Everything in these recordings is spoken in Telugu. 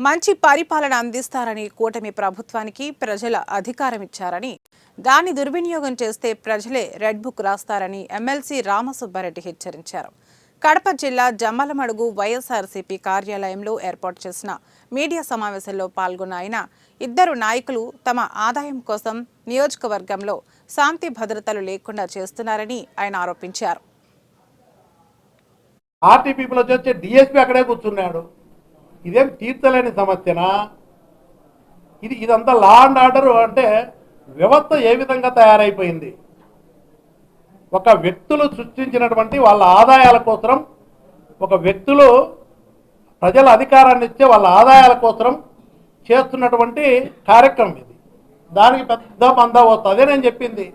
మంచి పరిపాలన అందిస్తారని కూటమి ప్రభుత్వానికి ప్రజల అధికారం ఇచ్చారని దాన్ని దుర్వినియోగం చేస్తే ప్రజలే రెడ్ బుక్ రాస్తారని ఎమ్మెల్సీ రామసుబ్బారెడ్డి హెచ్చరించారు. కడప జిల్లా జమ్మలమడుగు వైఎస్ఆర్సీపీ కార్యాలయంలో ఏర్పాటు చేసిన మీడియా సమావేశంలో పాల్గొన్న ఆయన ఇద్దరు నాయకులు తమ ఆదాయం కోసం నియోజకవర్గంలో శాంతి భద్రతలు లేకుండా చేస్తున్నారని ఆయన ఆరోపించారు. ఆర్టీపీలో వచ్చే డిఎస్పీ అక్కడే కూర్చున్నాడు. ఇదేం తీర్చలేని సమస్యనా? ఇదంతా లా అండ్ ఆర్డర్ అంటే వ్యవస్థ ఏ విధంగా తయారైపోయింది? ఒక వ్యక్తులు సృష్టించినటువంటి వాళ్ళ ఆదాయాల కోసం, ఒక వ్యక్తులు ప్రజల అధికారాన్ని ఇచ్చే వాళ్ళ ఆదాయాల కోసం చేస్తున్నటువంటి కార్యక్రమం ఇది. దానికి పెద్ద మందా వస్తుంది. అదే నేను చెప్పింది.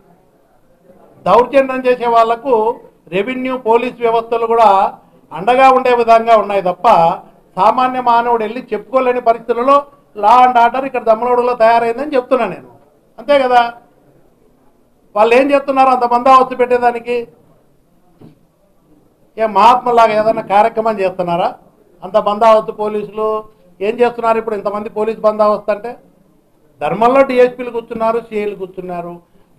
దౌర్జన్యం చేసే వాళ్లకు రెవెన్యూ పోలీస్ వ్యవస్థలు కూడా అండగా ఉండే విధంగా ఉన్నాయి తప్ప సామాన్య మానవుడు వెళ్ళి చెప్పుకోలేని పరిస్థితులలో లా అండ్ ఆర్డర్ ఇక్కడ దమ్మలోడులో తయారైందని చెప్తున్నా నేను. అంతే కదా? వాళ్ళు ఏం చెప్తున్నారు? అంత బందోబస్తు పెట్టేదానికి మహాత్మలాగా ఏదైనా కార్యక్రమం చేస్తున్నారా? అంత బందోబస్తు పోలీసులు ఏం చేస్తున్నారు? ఇప్పుడు ఇంతమంది పోలీసు బందోబస్తు అంటే ధర్మంలో డిఎస్పీలు కూర్చున్నారు, సిఐలు కూర్చున్నారు.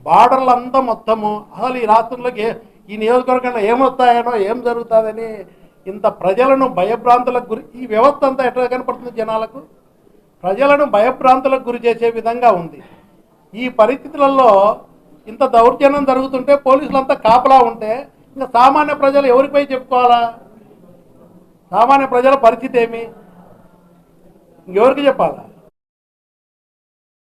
బార్డర్లు అంతా మొత్తము అసలు ఈ రాష్ట్రంలోకి ఈ నియోజకవర్గంలో ఏమొస్తాయనో ఏం జరుగుతుందని ఇంత ప్రజలను భయభ్రాంతులకు గురి, ఈ వ్యవస్థ అంతా ఎట్లా కనపడుతుంది జనాలకు? ప్రజలను భయభ్రాంతులకు గురి చేసే విధంగా ఉంది. ఈ పరిస్థితులలో ఇంత దౌర్జన్యం జరుగుతుంటే పోలీసులంతా కాపలా ఉంటే ఇంకా సామాన్య ప్రజలు ఎవరిపై చెప్పుకోవాలా? సామాన్య ప్రజల పరిస్థితి ఏమి? ఇంకెవరికి చెప్పాలా?